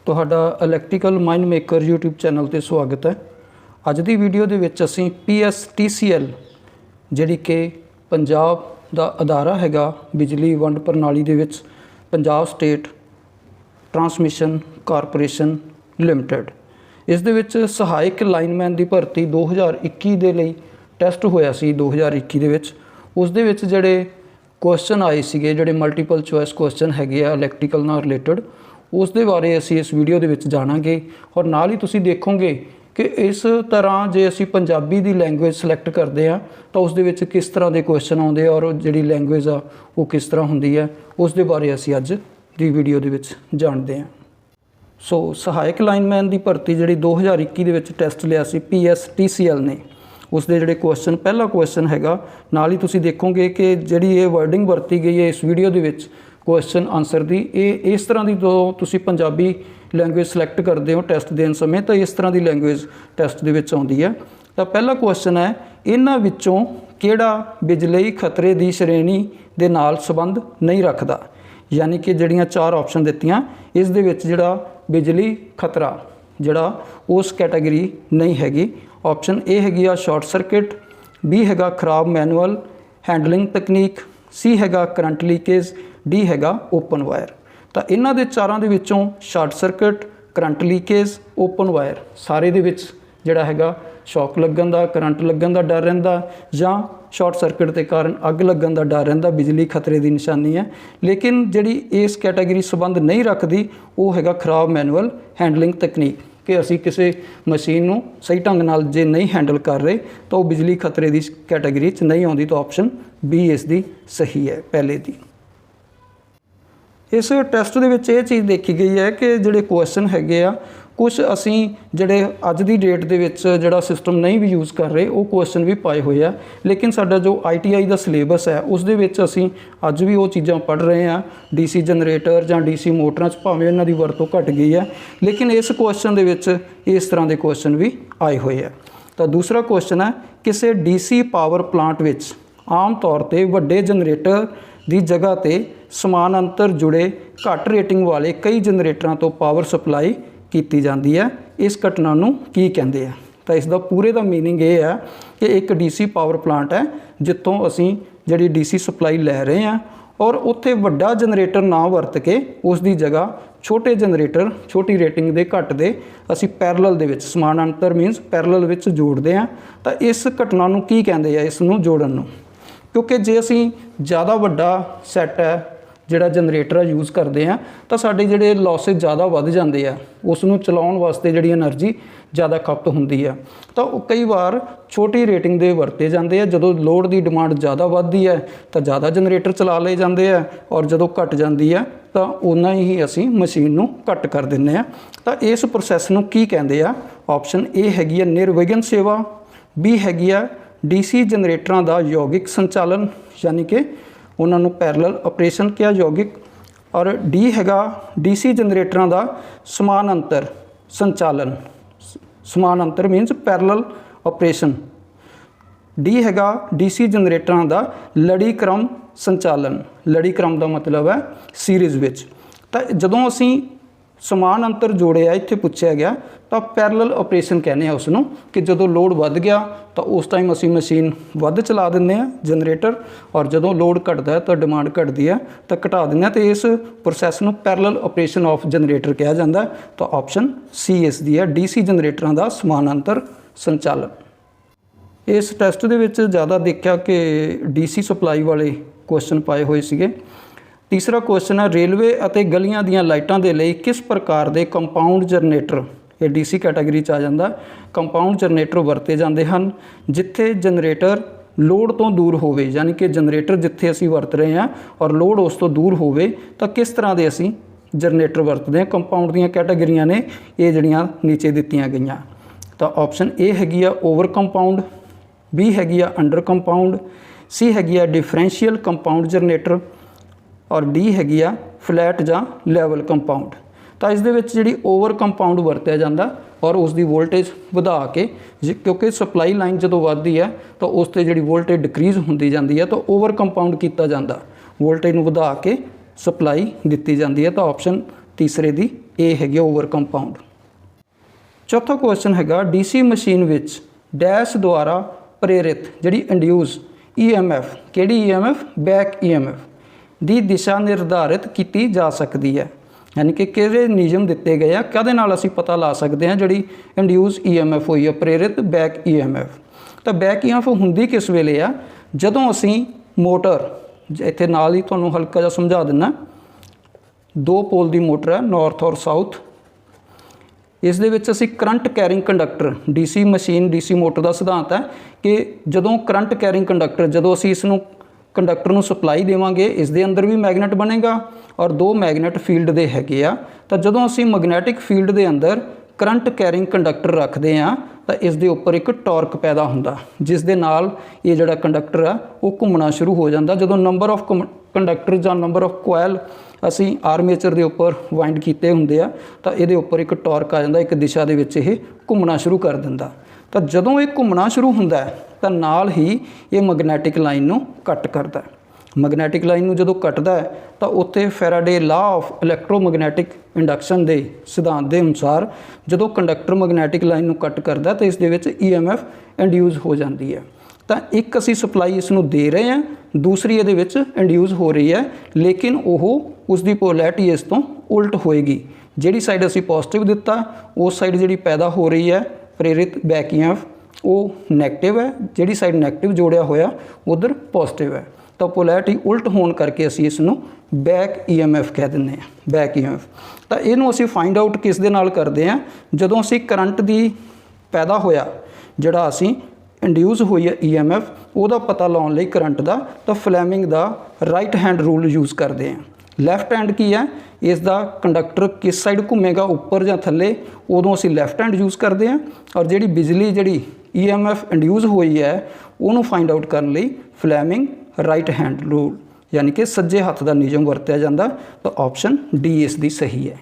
ਤੁਹਾਡਾ electrical mind maker YouTube channel ਤੇ ਸਵਾਗਤ ਹੈ। ਅੱਜ ਦੀ ਵੀਡੀਓ ਦੇ ਵਿੱਚ ਅਸੀਂ PSTCL ਜਿਹੜੀ ਕਿ ਪੰਜਾਬ ਦਾ ਅਦਾਰਾ ਹੈਗਾ ਬਿਜਲੀ ਵੰਡ ਪ੍ਰਣਾਲੀ ਦੇ ਵਿੱਚ Punjab state transmission corporation limited, ਇਸ ਦੇ ਵਿੱਚ ਸਹਾਇਕ ਲਾਈਨਮੈਨ ਦੀ ਭਰਤੀ 2021 ਦੇ ਲਈ ਟੈਸਟ ਹੋਇਆ ਸੀ। 2021 ਦੇ ਵਿੱਚ ਉਸ ਦੇ ਵਿੱਚ ਜਿਹੜੇ ਕੁਐਸਚਨ ਆਏ ਸੀਗੇ, ਜਿਹੜੇ ਮਲਟੀਪਲ ਚੋਇਸ ਕੁਐਸਚਨ ਹੈਗੇ ਆ ਇਲੈਕਟ੍ਰੀਕਲ ਨਾਲ ਰਿਲੇਟਡ, ਉਸ ਦੇ ਬਾਰੇ ਅਸੀਂ ਇਸ ਵੀਡੀਓ ਦੇ ਵਿੱਚ ਜਾਣਾਂਗੇ। ਔਰ ਨਾਲ ਹੀ ਤੁਸੀਂ ਦੇਖੋਗੇ ਕਿ ਇਸ ਤਰ੍ਹਾਂ ਜੇ ਅਸੀਂ ਪੰਜਾਬੀ ਦੀ ਲੈਂਗੁਏਜ ਸਿਲੈਕਟ ਕਰਦੇ ਹਾਂ ਤਾਂ ਉਸ ਦੇ ਵਿੱਚ ਕਿਸ ਤਰ੍ਹਾਂ ਦੇ ਕੁਐਸਚਨ ਆਉਂਦੇ ਆ ਔਰ ਜਿਹੜੀ ਲੈਂਗੁਏਜ ਆ ਉਹ ਕਿਸ ਤਰ੍ਹਾਂ ਹੁੰਦੀ ਹੈ, ਉਸ ਦੇ ਬਾਰੇ ਅਸੀਂ ਅੱਜ ਦੀ ਵੀਡੀਓ ਦੇ ਵਿੱਚ ਜਾਣਦੇ ਹਾਂ। ਸੋ ਸਹਾਇਕ ਲਾਈਨਮੈਨ ਦੀ ਭਰਤੀ ਜਿਹੜੀ 2021 ਦੇ ਵਿੱਚ ਟੈਸਟ ਲਿਆ ਸੀ PSTCL ਨੇ, ਉਸ ਦੇ ਜਿਹੜੇ ਕੁਐਸਚਨ, ਪਹਿਲਾ ਕੁਐਸਚਨ ਹੈਗਾ, ਨਾਲ ਹੀ ਤੁਸੀਂ ਦੇਖੋਗੇ ਕਿ ਜਿਹੜੀ ਇਹ ਵਰਡਿੰਗ ਵਰਤੀ ਗਈ ਹੈ ਇਸ ਵੀਡੀਓ ਦੇ ਵਿੱਚ ਕੁਐਸਚਨ ਆਨਸਰ ਦੀ, ਇਹ ਇਸ ਤਰ੍ਹਾਂ ਦੀ ਜਦੋਂ ਤੁਸੀਂ ਪੰਜਾਬੀ ਲੈਂਗੁਏਜ ਸਿਲੈਕਟ ਕਰਦੇ ਹੋ ਟੈਸਟ ਦੇਣ ਸਮੇਂ ਤਾਂ ਇਸ ਤਰ੍ਹਾਂ ਦੀ ਲੈਂਗੁਏਜ ਟੈਸਟ ਦੇ ਵਿੱਚ ਆਉਂਦੀ ਹੈ। ਤਾਂ ਪਹਿਲਾ ਕੁਐਸਚਨ ਹੈ, ਇਹਨਾਂ ਵਿੱਚੋਂ ਕਿਹੜਾ ਬਿਜਲਈ ਖਤਰੇ ਦੀ ਸ਼੍ਰੇਣੀ ਦੇ ਨਾਲ ਸੰਬੰਧ ਨਹੀਂ ਰੱਖਦਾ। ਯਾਨੀ ਕਿ ਜਿਹੜੀਆਂ ਚਾਰ ਆਪਸ਼ਨ ਦਿੱਤੀਆਂ, ਇਸ ਦੇ ਵਿੱਚ ਜਿਹੜਾ ਬਿਜਲੀ ਖਤਰਾ ਜਿਹੜਾ ਉਸ ਕੈਟਾਗਰੀ ਨਹੀਂ ਹੈਗੀ। ਆਪਸ਼ਨ ਏ ਹੈਗੀ ਆ ਸ਼ਾਰਟ ਸਰਕਟ, ਬੀ ਹੈਗਾ ਖਰਾਬ ਮੈਨੂਅਲ ਹੈਂਡਲਿੰਗ ਤਕਨੀਕ, ਸੀ ਹੈਗਾ ਕਰੰਟ ਲੀਕੇਜ, ਡੀ ਹੈਗਾ ਓਪਨ ਵਾਇਰ। ਤਾਂ ਇਹਨਾਂ ਦੇ ਚਾਰਾਂ ਦੇ ਵਿੱਚੋਂ short circuit, current leakage, open wire, ਸਾਰੇ ਦੇ ਵਿੱਚ ਜਿਹੜਾ ਹੈਗਾ ਸ਼ੌਕ ਲੱਗਣ ਦਾ, ਕਰੰਟ ਲੱਗਣ ਦਾ ਡਰ ਰਹਿੰਦਾ ਜਾਂ ਸ਼ਾਰਟ ਸਰਕਟ ਦੇ ਕਾਰਨ ਅੱਗ ਲੱਗਣ ਦਾ ਡਰ ਰਹਿੰਦਾ, ਬਿਜਲੀ ਖਤਰੇ ਦੀ ਨਿਸ਼ਾਨੀ ਹੈ। ਲੇਕਿਨ ਜਿਹੜੀ ਇਸ ਕੈਟਾਗਰੀ ਸੰਬੰਧ ਨਹੀਂ ਰੱਖਦੀ ਉਹ ਹੈਗਾ ਖਰਾਬ ਮੈਨੂਅਲ ਹੈਂਡਲਿੰਗ ਤਕਨੀਕ, ਕਿ ਅਸੀਂ ਕਿਸੇ ਮਸ਼ੀਨ ਨੂੰ ਸਹੀ ਢੰਗ ਨਾਲ ਜੇ ਨਹੀਂ ਹੈਂਡਲ ਕਰ ਰਹੇ ਤਾਂ ਉਹ ਬਿਜਲੀ ਖਤਰੇ ਦੀ ਕੈਟਾਗਰੀ 'ਚ ਨਹੀਂ ਆਉਂਦੀ। ਤਾਂ ਆਪਸ਼ਨ ਬੀ ਇਸ ਦੀ ਸਹੀ ਹੈ, ਪਹਿਲੇ ਦੀ। ਇਸ ਟੈਸਟ ਦੇ ਵਿੱਚ ਇਹ ਚੀਜ਼ ਦੇਖੀ ਗਈ ਹੈ ਕਿ ਜਿਹੜੇ ਕੁਐਸਚਨ ਹੈਗੇ ਆ, ਕੁਛ ਅਸੀਂ ਜਿਹੜੇ ਅੱਜ ਦੀ ਡੇਟ ਦੇ ਵਿੱਚ ਜਿਹੜਾ ਸਿਸਟਮ ਨਹੀਂ ਵੀ ਯੂਜ਼ ਕਰ ਰਹੇ ਉਹ ਕੁਐਸਚਨ ਵੀ ਪਾਏ ਹੋਏ ਆ। ਲੇਕਿਨ ਸਾਡਾ ਜੋ ITI ਦਾ ਸਿਲੇਬਸ ਹੈ ਉਸ ਦੇ ਵਿੱਚ ਅਸੀਂ ਅੱਜ ਵੀ ਉਹ ਚੀਜ਼ਾਂ ਪੜ੍ਹ ਰਹੇ ਹਾਂ। DC ਜਨਰੇਟਰ ਜਾਂ DC ਮੋਟਰਾਂ 'ਚ ਭਾਵੇਂ ਇਹਨਾਂ ਦੀ ਵਰਤੋਂ ਘਟ ਗਈ ਹੈ, ਲੇਕਿਨ ਇਸ ਕੁਐਸਚਨ ਦੇ ਵਿੱਚ ਇਸ ਤਰ੍ਹਾਂ ਦੇ ਕੁਐਸਚਨ ਵੀ ਆਏ ਹੋਏ ਆ। ਤਾਂ ਦੂਸਰਾ ਕੁਐਸਚਨ ਹੈ, ਕਿਸੇ DC ਪਾਵਰ ਪਲਾਂਟ ਵਿੱਚ ਆਮ ਤੌਰ 'ਤੇ ਵੱਡੇ ਜਨਰੇਟਰ ਦੀ ਜਗ੍ਹਾ 'ਤੇ ਸਮਾਨਾਂਤਰ ਜੁੜੇ ਘੱਟ ਰੇਟਿੰਗ ਵਾਲੇ ਕਈ ਜਨਰੇਟਰਾਂ ਤੋਂ ਪਾਵਰ ਸਪਲਾਈ ਕੀਤੀ ਜਾਂਦੀ ਹੈ। ਇਸ ਘਟਨਾ ਨੂੰ ਕੀ ਕਹਿੰਦੇ ਆ? ਤਾਂ ਇਸ ਦਾ ਪੂਰੇ ਦਾ ਮੀਨਿੰਗ ਇਹ ਹੈ ਕਿ ਇੱਕ DC ਪਾਵਰ ਪਲਾਂਟ ਹੈ ਜਿੱਥੋਂ ਅਸੀਂ ਜਿਹੜੀ DC ਸਪਲਾਈ ਲੈ ਰਹੇ ਹਾਂ ਔਰ ਉੱਥੇ ਵੱਡਾ ਜਨਰੇਟਰ ਨਾ ਵਰਤ ਕੇ ਉਸ ਦੀ ਜਗ੍ਹਾ ਛੋਟੇ ਜਨਰੇਟਰ, ਛੋਟੀ ਰੇਟਿੰਗ ਦੇ ਘੱਟ ਦੇ ਅਸੀਂ ਪੈਰਲਲ ਦੇ ਵਿੱਚ, ਸਮਾਨਾਂਤਰ ਮੀਨਸ ਪੈਰਲਲ ਵਿੱਚ ਜੋੜਦੇ ਹਾਂ। ਤਾਂ ਇਸ ਘਟਨਾ ਨੂੰ ਕੀ ਕਹਿੰਦੇ ਆ, ਇਸ ਨੂੰ ਜੋੜਨ ਨੂੰ? ਕਿਉਂਕਿ ਜੇ ਅਸੀਂ ਜ਼ਿਆਦਾ ਵੱਡਾ ਸੈੱਟ ਹੈ ਜਿਹੜਾ ਜਨਰੇਟਰ ਯੂਜ਼ ਕਰਦੇ ਆ ਤਾਂ ਸਾਡੇ ਜਿਹੜੇ ਲੋਸਿਸ ਜ਼ਿਆਦਾ ਵੱਧ ਜਾਂਦੇ ਆ, ਉਸ ਨੂੰ ਚਲਾਉਣ ਵਾਸਤੇ ਜਿਹੜੀ એનર્ਜੀ ਜ਼ਿਆਦਾ ਖਪਤ ਹੁੰਦੀ ਆ। ਤਾਂ ਉਹ ਕਈ ਵਾਰ ਛੋਟੀ ਰੇਟਿੰਗ ਦੇ ਵਰਤੇ ਜਾਂਦੇ ਆ। ਜਦੋਂ ਲੋਡ ਦੀ ਡਿਮਾਂਡ ਜ਼ਿਆਦਾ ਵੱਧਦੀ ਹੈ ਤਾਂ ਜ਼ਿਆਦਾ ਜਨਰੇਟਰ ਚਲਾ ਲਏ ਜਾਂਦੇ ਆ ਔਰ ਜਦੋਂ ਘਟ ਜਾਂਦੀ ਹੈ ਤਾਂ ਉਨਾ ਹੀ ਅਸੀਂ ਮਸ਼ੀਨ ਨੂੰ ਘੱਟ ਕਰ ਦਿੰਦੇ ਆ। ਤਾਂ ਇਸ ਪ੍ਰੋਸੈਸ ਨੂੰ ਕੀ ਕਹਿੰਦੇ ਆ? ਆਪਸ਼ਨ ਏ ਹੈਗੀ ਆ ਨਿਰਵਿਘਨ ਸੇਵਾ, ਬੀ ਹੈਗੀ ਆ DC ਜਨਰੇਟਰਾਂ ਦਾ ਯੋਗਿਕ ਸੰਚਾਲਨ, ਯਾਨੀ ਕਿ ਉਹਨਾਂ ਨੂੰ ਪੈਰਲਲ ਆਪਰੇਸ਼ਨ ਕਿਹਾ, ਯੋਗਿਕ, ਔਰ ਡੀ ਹੈਗਾ DC ਜਨਰੇਟਰਾਂ ਦਾ ਸਮਾਨਾਂਤਰ ਸੰਚਾਲਨ, ਸਮਾਨਾਂਤਰ ਮੀਨਸ ਪੈਰਲਲ ਆਪਰੇਸ਼ਨ। ਡੀ ਹੈਗਾ DC ਜਨਰੇਟਰਾਂ ਦਾ ਲੜੀ ਕ੍ਰਮ ਸੰਚਾਲਨ, ਲੜੀ ਕ੍ਰਮ ਦਾ ਮਤਲਬ ਹੈ ਸੀਰੀਜ਼ ਵਿੱਚ। ਤਾਂ ਜਦੋਂ ਅਸੀਂ ਸਮਾਨਾਂਤਰ ਜੋੜਿਆ, ਇੱਥੇ ਪੁੱਛਿਆ ਗਿਆ, ਤਾਂ ਪੈਰਲਲ ਆਪਰੇਸ਼ਨ ਕਹਿੰਦੇ ਆ ਉਸ ਨੂੰ, ਕਿ ਜਦੋਂ ਲੋਡ ਵੱਧ ਗਿਆ ਤਾਂ ਉਸ ਟਾਈਮ ਅਸੀਂ ਮਸ਼ੀਨ ਵੱਧ ਚਲਾ ਦਿੰਦੇ ਹਾਂ ਜਨਰੇਟਰ, ਔਰ ਜਦੋਂ ਲੋਡ ਘਟਦਾ ਹੈ ਤਾਂ ਡਿਮਾਂਡ ਘਟਦੀ ਹੈ ਤਾਂ ਘਟਾ ਦਿੰਦੇ ਹਾਂ। ਅਤੇ ਇਸ ਪ੍ਰੋਸੈਸ ਨੂੰ ਪੈਰਲਲ ਆਪਰੇਸ਼ਨ ਆਫ ਜਨਰੇਟਰ ਕਿਹਾ ਜਾਂਦਾ। ਤਾਂ ਆਪਸ਼ਨ ਸੀ ਇਸ ਦੀ ਹੈ, DC ਜਨਰੇਟਰਾਂ ਦਾ ਸਮਾਨਾਂਤਰ ਸੰਚਾਲਨ। ਇਸ ਟੈਸਟ ਦੇ ਵਿੱਚ ਜ਼ਿਆਦਾ ਦੇਖਿਆ ਕਿ DC ਸਪਲਾਈ ਵਾਲੇ ਕੁਐਸਚਨ ਪਾਏ ਹੋਏ ਸੀਗੇ। ਤੀਸਰਾ ਕੁਐਸਚਨ ਹੈ, ਰੇਲਵੇ ਅਤੇ ਗਲੀਆਂ ਦੀਆਂ ਲਾਈਟਾਂ ਦੇ ਲਈ ਕਿਸ ਪ੍ਰਕਾਰ ਦੇ ਕੰਪਾਊਂਡ ਜਨਰੇਟਰ, ਇਹ DC ਕੈਟਾਗਰੀ 'ਚ ਆ ਜਾਂਦਾ, ਕੰਪਾਊਂਡ ਜਨਰੇਟਰ ਵਰਤੇ ਜਾਂਦੇ ਹਨ ਜਿੱਥੇ ਜਨਰੇਟਰ ਲੋਡ ਤੋਂ ਦੂਰ ਹੋਵੇ। ਯਾਨੀ ਕਿ ਜਨਰੇਟਰ ਜਿੱਥੇ ਅਸੀਂ ਵਰਤ ਰਹੇ ਹਾਂ ਔਰ ਲੋਡ ਉਸ ਤੋਂ ਦੂਰ ਹੋਵੇ ਤਾਂ ਕਿਸ ਤਰ੍ਹਾਂ ਦੇ ਅਸੀਂ ਜਨਰੇਟਰ ਵਰਤਦੇ ਹਾਂ। ਕੰਪਾਊਂਡ ਦੀਆਂ ਕੈਟਾਗਰੀਆਂ ਨੇ ਇਹ ਜਿਹੜੀਆਂ ਨੀਚੇ ਦਿੱਤੀਆਂ ਗਈਆਂ। ਤਾਂ ਆਪਸ਼ਨ ਏ ਹੈਗੀ ਆ ਓਵਰ ਕੰਪਾਊਂਡ, ਬੀ ਹੈਗੀ ਆ ਅੰਡਰ ਕੰਪਾਊਂਡ, ਸੀ ਹੈਗੀ ਆ ਡਿਫਰੈਂਸ਼ੀਅਲ ਕੰਪਾਊਂਡ ਜਨਰੇਟਰ, ਔਰ ਡੀ ਹੈਗੀ ਆ ਫਲੈਟ ਜਾਂ ਲੈਵਲ ਕੰਪਾਊਂਡ। ਤਾਂ ਇਸ ਦੇ ਵਿੱਚ ਜਿਹੜੀ ਓਵਰ ਕੰਪਾਊਂਡ ਵਰਤਿਆ ਜਾਂਦਾ ਔਰ ਉਸ ਦੀ ਵੋਲਟੇਜ ਵਧਾ ਕੇ, ਕਿਉਂਕਿ ਸਪਲਾਈ ਲਾਈਨ ਜਦੋਂ ਵੱਧਦੀ ਹੈ ਤਾਂ ਉਸ 'ਤੇ ਜਿਹੜੀ ਵੋਲਟੇਜ ਡਿਕਰੀਜ਼ ਹੁੰਦੀ ਜਾਂਦੀ ਹੈ ਤਾਂ ਓਵਰ ਕੰਪਾਊਂਡ ਕੀਤਾ ਜਾਂਦਾ, ਵੋਲਟੇਜ ਨੂੰ ਵਧਾ ਕੇ ਸਪਲਾਈ ਦਿੱਤੀ ਜਾਂਦੀ ਹੈ। ਤਾਂ ਆਪਸ਼ਨ तीसरे दी ए हैगी ओवर कंपाउंड। चौथा क्वेश्चन हैगा डीसी मशीन विच डैश द्वारा प्रेरित जिहड़ी induce EMF किहड़ी EMF back EMF दी दिशा निर्धारित की जा सकती है, यानी कि किहड़े नियम दिते गए हैं कहदे नाल असीं पता ला सकते हैं जिहड़ी इंड्यूस EMF हुई है प्रेरित बैक EMF। तो बैक EMF हुंदी किस वेले आ जदों असीं मोटर इत्थे नाल ही तुहानूं हल्का जिहा समझा दिंदा, दो पोल दी मोटर है नॉर्थ और साउथ, इस दे विच असीं current carrying conductor DC machine DC motor का सिद्धांत है कि जदों करंट कैरिंग कंडक्टर जदों असीं इसनूं कंडक्टर नूं सप्लाई देवांगे इस दे अंदर भी मैगनेट बनेगा और दो मैगनेट फील्ड दे हैगे आ, तो जदों असीं मैगनैटिक फील्ड दे अंदर करंट कैरिंग कंडक्टर रखते हैं तो इस दे उपर एक टॉर्क पैदा हुंदा जिस दे नाल ये जिहड़ा कंडक्टर है वो घूमना शुरू हो जाता। जदों नंबर ऑफ कंडक्टर जां नंबर ऑफ कोयल असीं आर्मेचर दे उपर वाइंड कीते हुंदे आ तो ये उपर एक टॉर्क आ जाता, एक दिशा दे विच ये घूमना शुरू कर दिंदा। तो जदों ये घूमना शुरू हुंदा है तो नाल ही ये मैगनैटिक लाइन नूं कट करदा है। मैगनैटिक लाइन नूं जदों कटदा है तो उत्थे फैराडे लॉ ऑफ इलैक्ट्रोमैगनैटिक इंडक्शन के सिद्धांत के अनुसार जदों कंडक्टर मैगनैटिक लाइन नूं कट करदा तो इस दे विच EMF इंड्यूस हो जाती है। तो एक असीं सप्लाई इसनूं दे रहे हैं, दूसरी ये विच इंड्यूस हो रही है, लेकिन वो उसकी पोलैरिटी इस तो उल्ट होएगी। जिहड़ी साइड असीं पॉजिटिव दिता उस साइड जिहड़ी पैदा हो रही है प्रेरित बैक EMF वो नैगेटिव है, जिहड़ी साइड नैगेटिव जोड़िया होया उधर पॉजिटिव है। तो पोलैरिटी उल्ट होने करके असीं इसनूं बैक EMF कह दिंदे हैं, बैक EMF। तो इहनूं असीं फाइंड आउट किस दे नाल करदे हैं जदों असीं करंट दी पैदा होया जिहड़ा असीं इंड्यूस हुई है EMF ਉਹਦਾ पता लाने लई करंट का तो फ्लैमिंग का राइट हैंड रूल यूज़ करते हैं। लैफ्ट हैंड की है इसका कंडक्टर किस साइड घूमेगा ऊपर या थले उदों असीं लैफ्ट हैंड यूज़ करते हैं, और जिहड़ी बिजली जिहड़ी EMF इंड्यूस हुई है उन्होंने फाइंड आउट करने लई फ्लैमिंग राइट हैंड रूल यानी कि सज्जे हत्थ का नियम वरत्या जाता। तो ऑप्शन डी इसकी सही है।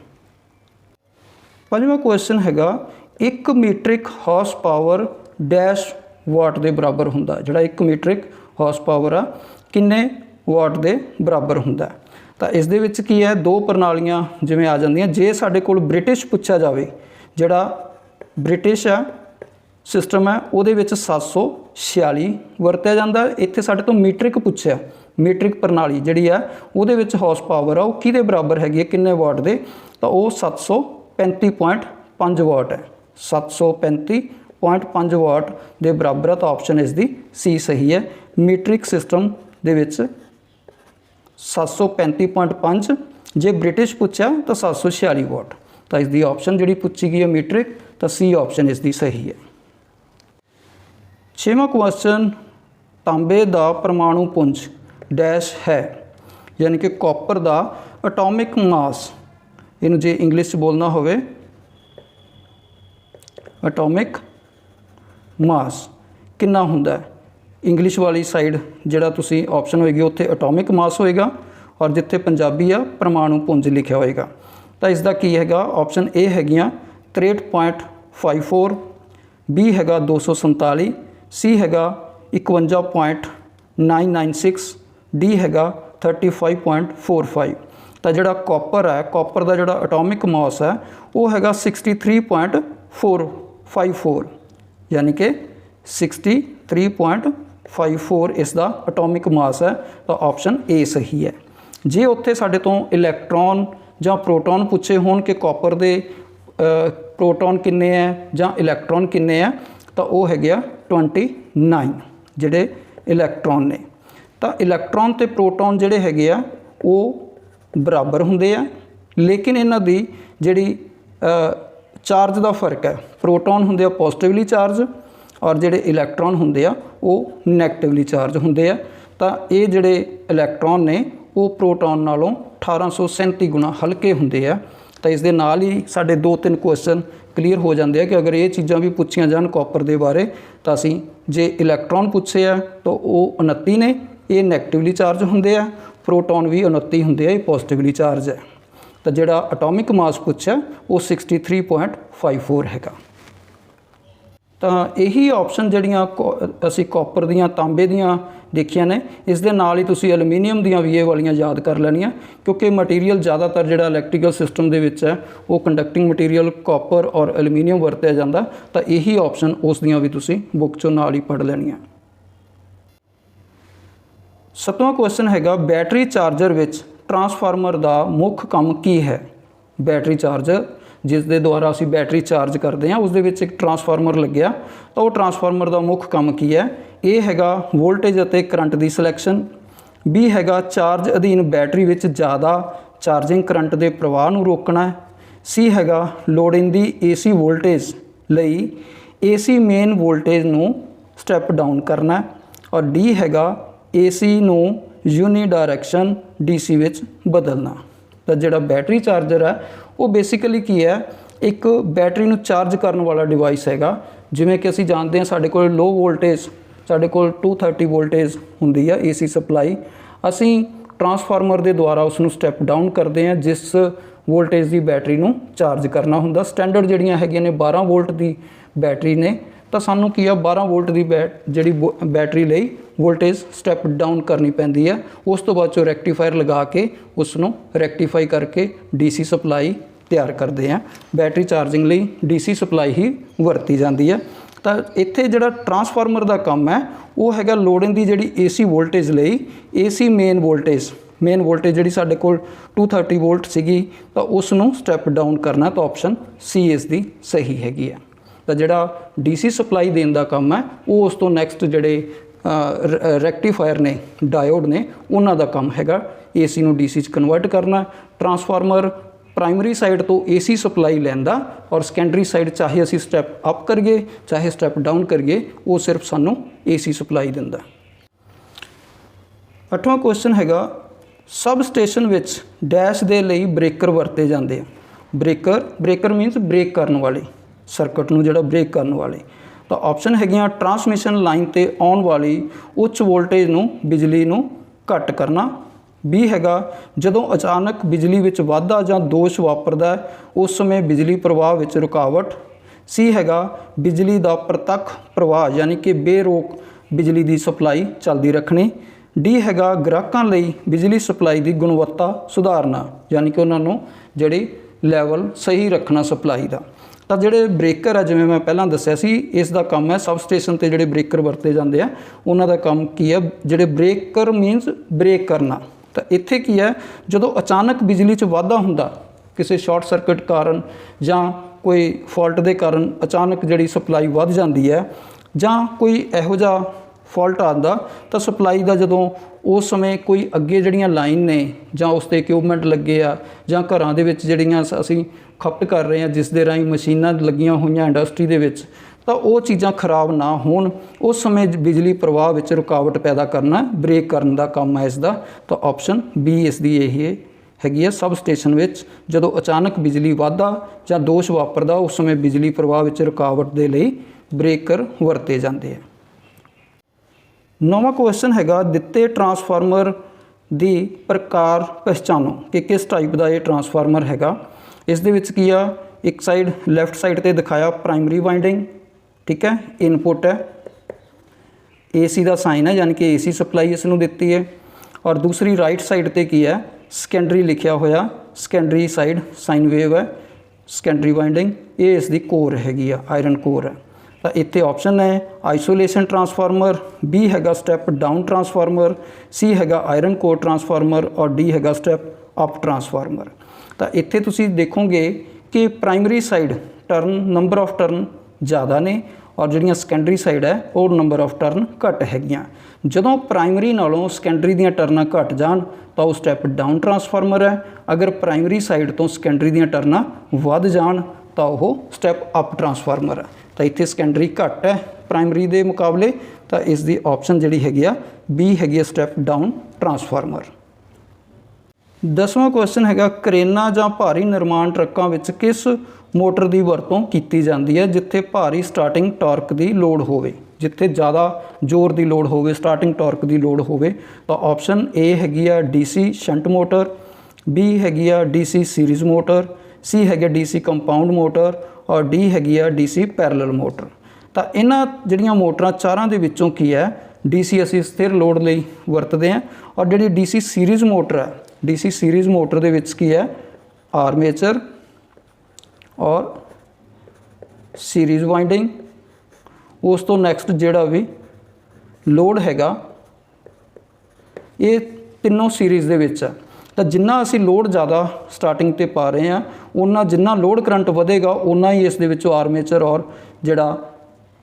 पंजवां क्वेश्चन हैगा एक मीट्रिक हॉर्स पावर डैश वाट के बराबर हुंदा, जिहड़ा एक मीट्रिक हॉर्स पावर आ किन्ने वाट के बराबर हुंदा। तो इस दे विच की है दो प्रणालियां जिवें आ जांदियां। जे साडे कोल ब्रिटिश पुछा जाए जिहड़ा ब्रिटिश आ सिस्टम है वो 746 वरत्या जाता। इत्थे साडे तो मीट्रिक पुछया, मीट्रिक प्रणाली जिहड़ी है वो हॉर्स पावर आ वो किहदे बराबर हैगी है किन्ने वाट दे, तो वो 735.5 वाट है, 735.5 वाट के बराबर है। तो ऑप्शन इसकी सी सही है। मीट्रिक सिस्टम दे विच 735.5 जे ब्रिटिश पूछा तो 746 वाट, तो इसकी ऑप्शन जी पूछी गई है मीट्रिक, तो सी ऑप्शन इसकी सही है। 6वां क्वेश्चन तांबे का परमाणु पुंज डैश है, यानी कि कॉपर का एटॉमिक मास, इनू जे इंग्लिश बोलना होवे एटॉमिक मास कितना हुंदा है। इंग्लिश वाली साइड जिहड़ा तुसी ऑप्शन होएगी उत्थे एटॉमिक मास होएगा, और जिथे पंजाबी आ परमाणु पुंज लिखा होएगा। तो इसका की हैगा ऑप्शन ए हैगियां 63.54, बी हैगा 247, सी हैगा 51.996, डी हैगा 35.45। तो जिहड़ा कॉपर है, कॉपर का जिहड़ा एटॉमिक मास है वो हैगा 63.454, यानी कि 63.54 इसका एटॉमिक मास है। तो ऑप्शन ए सही है। जे उत्थे साडे तो इलैक्ट्रॉन ਜਾਂ प्रोटॉन पूछे होण कि कॉपर के प्रोटॉन किन्ने है ਜਾਂ इलैक्ट्रॉन किन्ने है, तो वो है 29 जिहड़े इलैक्ट्रॉन ने। तो इलैक्ट्रॉन ते प्रोटॉन जिहड़े हैगे आ वो बराबर हुंदे आ, लेकिन इन्हां दी जिहड़ी चार्ज का फर्क है, प्रोटॉन हुंदे आ पॉजिटिवली चार्ज और जिहड़े इलैक्ट्रॉन हुंदे आ वो नैगेटिवली चार्ज हुंदे आ। तो ये जिहड़े इलैक्ट्रॉन ने वो प्रोटॉन नालों 1837 गुना हल्के हुंदे आ। तो इस दे नाल ही साडे 2-3 क्वेश्चन क्लीयर हो जाते हैं कि अगर ये चीज़ां भी पूछियां जान कॉपर के बारे, तो असीं जे इलैक्ट्रॉन पूछे आ तो वो 29 ने, ये नैगेटिवली चार्ज हुंदे आ, प्रोटॉन भी 29 हुंदे आ, ये पॉजिटिवली चार्ज है। तो जिहड़ा एटॉमिक मास पूछा वो 63.54 हैगा। तो यही ऑप्शन जड़ियाँ असी कॉपर दियाँ तांबे दियाँ देखिया ने। इस दे नाल ही तुसी एलूमीनीਅਮ ਦੀਆਂ ਵੀ ਇਹ ਵਾਲੀਆਂ याद कर ਲੈਣੀਆਂ क्योंकि मटीरियल ज़्यादातर ਜਿਹੜਾ इलैक्ट्रिकल सिस्टम ਦੇ ਵਿੱਚ है वो कंडक्टिंग मटीरियल कॉपर और एलूमीਨੀਅਮ ਵਰਤਿਆ ਜਾਂਦਾ, ਤਾਂ ਇਹੀ ऑप्शन ਉਸ ਦੀਆਂ भी तुसी बुक चों नाल ही पढ़ ਲੈਣੀਆਂ। 7वां क्वेश्चन हैगा बैटरी चार्जर विच ट्रांसफार्मर का मुख्य काम की है। बैटरी चार्जर जिस दे द्वारा असी बैटरी चार्ज करते हैं उसदे विच एक ट्रांसफार्मर लग्या, तो वो ट्रांसफार्मर का मुख्य काम की है। ए हैगा वोल्टेज अते करंट की सिलैक्शन, बी हैगा चार्ज अधीन बैटरी विच ज़्यादा चार्जिंग करंट के प्रवाह नूं रोकना है, सी हैगा लोड़ींदी AC वोल्टेज लई AC मेन वोल्टेज नूं स्टैप डाउन करना है, और डी हैगा AC नूं यूनी डायरैक्शन DC विच बदलना। तो जिहड़ा बैटरी चार्जर है वो बेसिकली की है, एक बैटरी नूं चार्ज करने वाला डिवाइस हैगा। जिवें कि असीं जानते हैं साडे कोल लो वोल्टेज साडे कोल 230 वोल्टेज हुंदी है AC सप्लाई, असीं ट्रांसफार्मर के द्वारा उसनूं स्टैप डाउन करते हैं जिस वोल्टेज की बैटरी नूं चार्ज करना हुंदा। स्टैंडर्ड जिहड़ियां हैगियां ने 12 वोल्ट की बैटरी ने, तो सानूं की है 12 वोल्ट की जिहड़ी बैटरी लई वोल्टेज स्टैप डाउन करनी पैंदी है। उस तो बाद चो रैक्टीफायर लगा के उसनूं रैक्टीफाई करके DC सप्लाई तैयार करते हैं। बैटरी चार्जिंग लई DC सप्लाई ही वरती जाती है। तो इत्थे जिहड़ा ट्रांसफार्मर का काम है वो हैगा लोडिंग दी जिहड़ी AC वोल्टेज लई AC मेन वोल्टेज जिहड़ी साडे कोल 230 वोल्ट सीगी, तो उसनूं स्टैप डाउन करना। तो ऑप्शन सी इसदी सही हैगी है। तो जिहड़ा DC सप्लाई देण दा काम है वो उस तो नैक्सट जिहड़े रैक्टीफायर ने डायोड ने उन्हां दा काम हैगा AC नूं DC च कन्वर्ट करना। ट्रांसफार्मर प्राइमरी साइड तो AC सप्लाई लैंदा, और सैकेंडरी साइड चाहे असी स्टैप अप करिए चाहे स्टैप डाउन करिए वो सिर्फ सानू AC सप्लाई दिंदा। 8वां क्वेश्चन हैगा सब स्टेशन विच डैश दे लई ब्रेकर वरते जाते हैं। ब्रेकर मीनस ब्रेक करने वाले सर्किट नूं जिहड़ा ब्रेक करने वाले। तो ऑप्शन हैगियां ट्रांसमिशन लाइन ते आउण वाली उच्च वोल्टेज नूं बिजली नूं घट करना, बी हैगा जदों अचानक बिजली विच वाधा जां दोष वापरदा उस समय बिजली प्रवाह विच रुकावट, सी हैगा बिजली का प्रतख प्रवाह यानी कि बेरोक बिजली की सप्लाई चलती रखनी, डी हैगा ग्राहकां लई बिजली सप्लाई की गुणवत्ता सुधारना यानी कि उन्होंने जिहड़ी लैवल सही रखना सप्लाई का। तो जिहड़े ब्रेकर है जिवें मैं पहलां दस्सिया सी इसका काम है सब स्टेशन ते जिहड़े ब्रेकर वरते जाते हैं उन्हां दा काम की है, जिहड़े ब्रेकर मीनस ब्रेक करना। तो इत्थे की है जदों अचानक बिजली च वाधा हुंदा किसी शॉर्ट सर्किट कारण जां कोई फॉल्ट के कारण अचानक जिहड़ी सप्लाई वध जाती है जां कोई इहो जिहा फॉल्ट आंदा, तो सप्लाई का जदों उस समय कोई अगे जिहड़ियां लाइन ने जां उस ते इक्विपमेंट लगे आ जां घरां दे विच जिहड़ियां असीं खपत कर रहे हैं जिस दे राहीं मशीनां लगियां होईयां इंडस्ट्री दे विच, तो वो चीज़ां खराब ना होण उस समय बिजली प्रवाह विच रुकावट पैदा करना ब्रेक करन दा काम है इसदा। तो ऑप्शन बी इसदी यही हैगी है सब स्टेशन विच जदों अचानक बिजली वाधा जां दोष वापरदा उस समय बिजली प्रवाह विच रुकावट दे लई ब्रेकर वरते जाते हैं। 9वां क्वेश्चन हैगा दिते ट्रांसफार्मर दी प्रकार पहचानो कि किस टाइप का ये ट्रांसफार्मर हैगा। इस दे विच की आ एक साइड लैफ्ट साइड ते दिखाया प्राइमरी वाइंडिंग, ठीक है, इनपुट है AC का साइन है यानी कि AC सप्लाई इसनूं दिती है, और दूसरी राइट साइड ते की है सैकेंडरी लिखिया होया सैकेंडरी साइड साइन वेव है सैकेंडरी वाइंडिंग, ये इसकी कोर हैगी आ आयरन कोर है। तो इत्थे ऑप्शन है आइसोलेशन ट्रांसफार्मर, बी हैगा स्टैप डाउन ट्रांसफार्मर, सी हैगा आयरन कोर ट्रांसफार्मर, और डी हैगा स्टैप अप ट्रांसफार्मर। तो इत्थे तुसी देखोगे कि primary side turn number of turn ज़्यादा ने और जिहड़ियां सैकेंडरी साइड है वो नंबर ऑफ टर्न घट हैगियां। जदों प्राइमरी नालों सैकेंडरी दीयां टर्नां घट जाण तो वह स्टैप डाउन ट्रांसफार्मर है, अगर प्राइमरी साइड तो सैकेंडरी दीयां टर्नां वध जाण तो वह स्टैप अप ट्रांसफार्मर है। तो इत्थे सैकेंडरी घट है प्राइमरी के मुकाबले, तो इसकी ऑप्शन जिहड़ी हैगी आ बी हैगी स्टैप डाउन ट्रांसफार्मर। 10वां क्वेश्चन हैगा करेना जां भारी निर्माण ट्रकों विच किस मोटर की वरतों की जाती है जिथे भारी स्टार्टिंग टॉर्क की लोड़ होवे, जिथे ज़्यादा जोर की लोड़ होवे स्टार्टिंग टॉर्क की लोड़ होवे। तो ऑप्शन ए हैगी आ DC शंट मोटर, बी हैगी आ DC सीरीज़ मोटर, सी हैगी DC कंपाउंड मोटर, और डी हैगी आ DC पैरेलल मोटर। तो इन्हां जिहड़ियां मोटरां चारां दे विचों की है DC ਅਸੀਂ ਸਥਿਰ ਲੋਡ ਲਈ ਵਰਤਦੇ ਹਾਂ। ਔਰ ਜਿਹੜੀ DC ਸੀਰੀਜ਼ ਮੋਟਰ ਹੈ, DC ਸੀਰੀਜ਼ ਮੋਟਰ ਦੇ ਵਿੱਚ ਕੀ ਹੈ, ਆਰਮੇਚਰ ਔਰ ਸੀਰੀਜ਼ ਵਾइंडिंग। ਉਸ ਤੋਂ ਨੈਕਸਟ ਜਿਹੜਾ ਵੀ ਲੋਡ ਹੈਗਾ ਇਹ ਤਿੰਨੋਂ ਸੀਰੀਜ਼ ਦੇ ਵਿੱਚ ਹੈ। ਤਾਂ ਜਿੰਨਾ ਅਸੀਂ ਲੋਡ ਜ਼ਿਆਦਾ ਸਟਾਰਟਿੰਗ ਤੇ ਪਾ ਰਹੇ ਹਾਂ, ਉਹਨਾਂ ਜਿੰਨਾ ਲੋਡ ਕਰੰਟ ਵਧੇਗਾ ਉਨਾ ਹੀ ਇਸ ਦੇ ਵਿੱਚੋਂ ਆਰਮੇਚਰ ਔਰ ਜਿਹੜਾ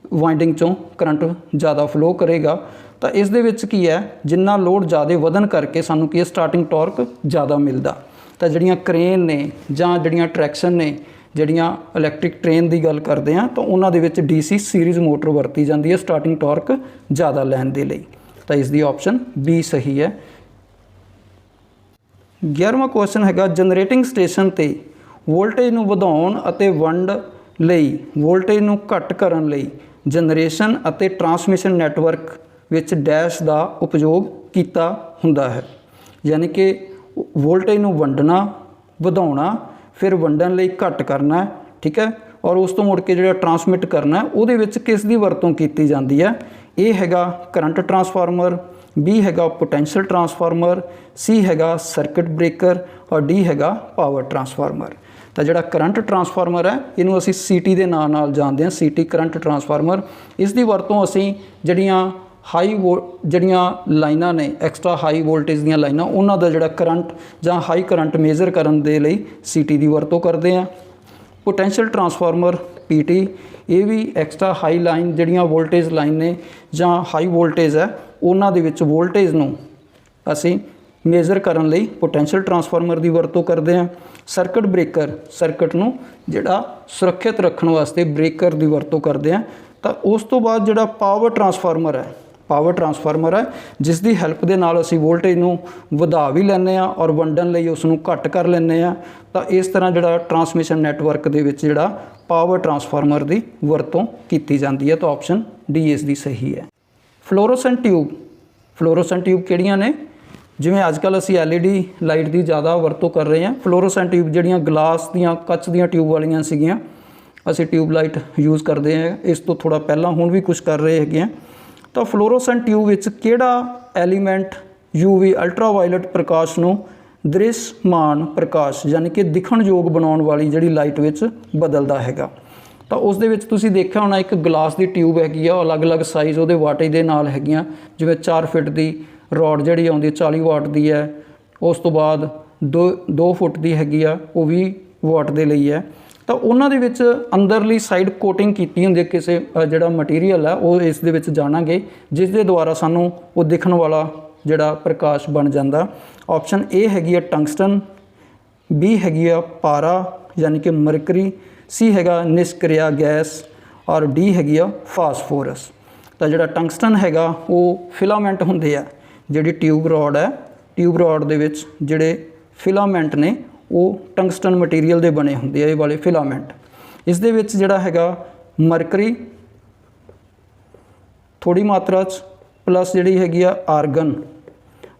ਵਾइंडिंग ਚੋਂ ਕਰੰਟ ਜ਼ਿਆਦਾ ਫਲੋ ਕਰੇਗਾ। ਤਾਂ ਇਸ ਦੇ ਵਿੱਚ ਕੀ ਹੈ, ਜਿੰਨਾ ਲੋਡ ਜ਼ਿਆਦਾ ਵਧਣ ਕਰਕੇ ਸਾਨੂੰ ਕੀ ਸਟਾਰਟਿੰਗ ਟਾਰਕ ਜ਼ਿਆਦਾ ਮਿਲਦਾ। ਤਾਂ ਜਿਹੜੀਆਂ ਕ੍ਰੇਨ ਨੇ ਜਾਂ ਜਿਹੜੀਆਂ ਟਰੈਕਸ਼ਨ ਨੇ, ਜਿਹੜੀਆਂ ਇਲੈਕਟ੍ਰਿਕ ਟ੍ਰੇਨ ਦੀ ਗੱਲ ਕਰਦੇ ਹਾਂ, ਤਾਂ ਉਹਨਾਂ ਦੇ ਵਿੱਚ DC ਸੀਰੀਜ਼ ਮੋਟਰ ਵਰਤੀ ਜਾਂਦੀ ਹੈ ਸਟਾਰਟਿੰਗ ਟਾਰਕ ਜ਼ਿਆਦਾ ਲੈਣ ਦੇ ਲਈ। ਤਾਂ ਇਸ ਦੀ ਆਪਸ਼ਨ B ਸਹੀ ਹੈ। 11ਵਾਂ ਕੁਐਸਚਨ ਹੈਗਾ, ਜਨਰੇਟਿੰਗ ਸਟੇਸ਼ਨ ਤੇ ਵੋਲਟੇਜ ਨੂੰ ਵਧਾਉਣ ਅਤੇ ਵੰਡ ਲਈ ਵੋਲਟੇਜ ਨੂੰ ਘੱਟ ਕਰਨ ਲਈ ਜਨਰੇਸ਼ਨ ਅਤੇ ਟਰਾਂਸਮਿਸ਼ਨ ਨੈਟਵਰਕ ਵਿੱਚ ਡੈਸ਼ ਦਾ ਉਪਯੋਗ ਕੀਤਾ ਹੁੰਦਾ ਹੈ। ਯਾਨੀ ਕਿ ਵੋਲਟੇਜ ਨੂੰ ਵੰਡਣਾ, ਵਧਾਉਣਾ, ਫਿਰ ਵੰਡਣ ਲਈ ਘੱਟ ਕਰਨਾ, ਠੀਕ ਹੈ, ਔਰ ਉਸ ਤੋਂ ਮੁੜ ਕੇ ਜਿਹੜਾ ਟਰਾਂਸਮਿਟ ਕਰਨਾ ਉਹਦੇ ਵਿੱਚ ਕਿਸ ਦੀ ਵਰਤੋਂ ਕੀਤੀ ਜਾਂਦੀ ਹੈ। ਇਹ ਹੈਗਾ ਕਰੰਟ ਟਰਾਂਸਫਾਰਮਰ, B ਹੈਗਾ ਪੋਟੈਂਸ਼ੀਅਲ ਟਰਾਂਸਫਾਰਮਰ, C ਹੈਗਾ ਸਰਕਟ ਬ੍ਰੇਕਰ ਔਰ D ਹੈਗਾ ਪਾਵਰ ਟਰਾਂਸਫਾਰਮਰ। ਤਾਂ ਜਿਹੜਾ ਕਰੰਟ ਟਰਾਂਸਫਾਰਮਰ ਹੈ ਇਹਨੂੰ ਅਸੀਂ CT ਦੇ ਨਾਂ ਨਾਲ ਜਾਣਦੇ ਹਾਂ, CT ਕਰੰਟ ਟਰਾਂਸਫਾਰਮਰ। ਇਸ ਦੀ ਵਰਤੋਂ ਅਸੀਂ ਜਿਹੜੀਆਂ ਜਿਹੜੀਆਂ ਲਾਈਨਾਂ ਨੇ, ਐਕਸਟਰਾ ਹਾਈ ਵੋਲਟੇਜ ਦੀਆਂ ਲਾਈਨਾਂ, ਉਹਨਾਂ ਦਾ ਜਿਹੜਾ ਕਰੰਟ ਜਾਂ ਹਾਈ ਕਰੰਟ ਮੇਜ਼ਰ ਕਰਨ ਦੇ ਲਈ CT ਦੀ ਵਰਤੋਂ ਕਰਦੇ ਹਾਂ। ਪੋਟੈਂਸ਼ੀਅਲ ਟਰਾਂਸਫਾਰਮਰ PT, ਇਹ ਵੀ ਐਕਸਟਰਾ ਹਾਈ ਲਾਈਨ ਜਿਹੜੀਆਂ ਵੋਲਟੇਜ ਲਾਈਨ ਨੇ ਜਾਂ ਹਾਈ ਵੋਲਟੇਜ ਹੈ ਉਹਨਾਂ ਦੇ ਵਿੱਚ ਵੋਲਟੇਜ ਨੂੰ ਅਸੀਂ ਮੇਜ਼ਰ ਕਰਨ ਲਈ ਪੋਟੈਂਸ਼ੀਅਲ ਟਰਾਂਸਫਾਰਮਰ ਦੀ ਵਰਤੋਂ ਕਰਦੇ ਹਾਂ। ਸਰਕਟ ਬ੍ਰੇਕਰ, ਸਰਕਟ ਨੂੰ ਜਿਹੜਾ ਸੁਰੱਖਿਅਤ ਰੱਖਣ ਵਾਸਤੇ ਬ੍ਰੇਕਰ ਦੀ ਵਰਤੋਂ ਕਰਦੇ ਹਾਂ। ਤਾਂ ਉਸ ਤੋਂ ਬਾਅਦ ਜਿਹੜਾ ਪਾਵਰ ਟਰਾਂਸਫਾਰਮਰ ਹੈ, ਪਾਵਰ ਟਰਾਂਸਫਾਰਮਰ ਹੈ ਜਿਸ ਦੀ ਹੈਲਪ ਦੇ ਨਾਲ ਅਸੀਂ ਵੋਲਟੇਜ ਨੂੰ ਵਧਾ ਵੀ ਲੈਂਦੇ ਹਾਂ ਔਰ ਵੰਡਣ ਲਈ ਉਸ ਨੂੰ ਘੱਟ ਕਰ ਲੈਂਦੇ ਹਾਂ। ਤਾਂ ਇਸ ਤਰ੍ਹਾਂ ਜਿਹੜਾ ਟਰਾਂਸਮਿਸ਼ਨ ਨੈਟਵਰਕ ਦੇ ਵਿੱਚ ਜਿਹੜਾ ਪਾਵਰ ਟਰਾਂਸਫਾਰਮਰ ਦੀ ਵਰਤੋਂ ਕੀਤੀ ਜਾਂਦੀ ਹੈ। ਤਾਂ ਆਪਸ਼ਨ D ਇਸ ਦੀ ਸਹੀ ਹੈ। ਫਲੋਰੋਸੈਂਟ ਟਿਊਬ, ਫਲੋਰੋਸੈਂਟ ਟਿਊਬ ਕਿਹੜੀਆਂ ਨੇ? ਜਿਵੇਂ ਅੱਜ ਕੱਲ੍ਹ ਅਸੀਂ LED ਲਾਈਟ ਦੀ ਜ਼ਿਆਦਾ ਵਰਤੋਂ ਕਰ ਰਹੇ ਹਾਂ, ਫਲੋਰੋਸੈਂਟ ਟਿਊਬ ਜਿਹੜੀਆਂ ਗਲਾਸ ਦੀਆਂ, ਕੱਚ ਦੀਆਂ ਟਿਊਬ ਵਾਲੀਆਂ ਸੀਗੀਆਂ, ਅਸੀਂ ਟਿਊਬ ਲਾਈਟ ਯੂਜ਼ ਕਰਦੇ ਹਾਂ ਇਸ ਤੋਂ ਥੋੜ੍ਹਾ ਪਹਿਲਾਂ, ਹੁਣ ਵੀ ਕੁਛ ਕਰ ਰਹੇ ਹੈਗੇ ਹਾਂ। ਤਾਂ ਫਲੋਰੋਸੈਂਟ ਟਿਊਬ ਵਿੱਚ ਕਿਹੜਾ ਐਲੀਮੈਂਟ UV ਅਲਟਰਾਵਾਇਲਟ ਪ੍ਰਕਾਸ਼ ਨੂੰ ਦ੍ਰਿਸ਼ਮਾਨ ਪ੍ਰਕਾਸ਼ ਯਾਨੀ ਕਿ ਦਿਖਣਯੋਗ ਬਣਾਉਣ ਵਾਲੀ ਜਿਹੜੀ ਲਾਈਟ ਵਿੱਚ ਬਦਲਦਾ ਹੈਗਾ? ਤਾਂ ਉਸ ਦੇ ਵਿੱਚ ਤੁਸੀਂ ਦੇਖਿਆ ਹੋਣਾ ਇੱਕ ਗਲਾਸ ਦੀ ਟਿਊਬ ਹੈਗੀ ਆ, ਅਲੱਗ-ਅਲੱਗ ਸਾਈਜ਼ ਉਹਦੇ ਵਾਟੇਜ ਦੇ ਨਾਲ ਹੈਗੀਆਂ। ਜਿਵੇਂ 4 ਫਿਟ ਦੀ ਰੋਡ ਜਿਹੜੀ ਆਉਂਦੀ 40 ਵਾਟ ਦੀ ਹੈ, ਉਸ ਤੋਂ ਬਾਅਦ 2 ਫੁੱਟ ਦੀ ਹੈਗੀ ਆ, ਉਹ 20 ਵਾਟ ਦੇ ਲਈ ਹੈ। ਤਾਂ ਉਹਨਾਂ ਦੇ ਵਿੱਚ ਅੰਦਰਲੀ ਸਾਈਡ ਕੋਟਿੰਗ ਕੀਤੀ ਹੁੰਦੀ ਹੈ ਕਿਸੇ ਜਿਹੜਾ ਮਟੀਰੀਅਲ ਹੈ, ਉਹ ਇਸ ਦੇ ਵਿੱਚ ਜਾਣਾਂਗੇ, ਜਿਸ ਦੇ ਦੁਆਰਾ ਸਾਨੂੰ ਉਹ ਦਿਖਣ ਵਾਲਾ ਜਿਹੜਾ ਪ੍ਰਕਾਸ਼ ਬਣ ਜਾਂਦਾ। ਆਪਸ਼ਨ A ਹੈਗੀ ਆ ਟੰਗਸਟਨ, B ਹੈਗੀ ਆ ਪਾਰਾ ਯਾਨੀ ਕਿ ਮਰਕਰੀ, C ਹੈਗਾ ਨਿਸ਼ਕ੍ਰਿਆ ਗੈਸ ਔਰ D ਹੈਗੀ ਆ ਫਾਸਫੋਰਸ। ਤਾਂ ਜਿਹੜਾ ਟੰਗਸਟਨ ਹੈਗਾ ਉਹ ਫਿਲਾਮੈਂਟ ਹੁੰਦੇ ਆ, ਜਿਹੜੀ ਟਿਊਬ ਰੋਡ ਹੈ, ਟਿਊਬ ਰੋਡ ਦੇ ਵਿੱਚ ਜਿਹੜੇ ਫਿਲਾਮੈਂਟ ਨੇ ਉਹ ਟੰਗਸਟਨ ਮਟੀਰੀਅਲ ਦੇ ਬਣੇ ਹੁੰਦੇ ਆ, ਇਹ ਵਾਲੇ ਫਿਲਾਮੈਂਟ। ਇਸ ਦੇ ਵਿੱਚ ਜਿਹੜਾ ਹੈਗਾ ਮਰਕਰੀ ਥੋੜ੍ਹੀ ਮਾਤਰਾ 'ਚ, ਪਲੱਸ ਜਿਹੜੀ ਹੈਗੀ ਆ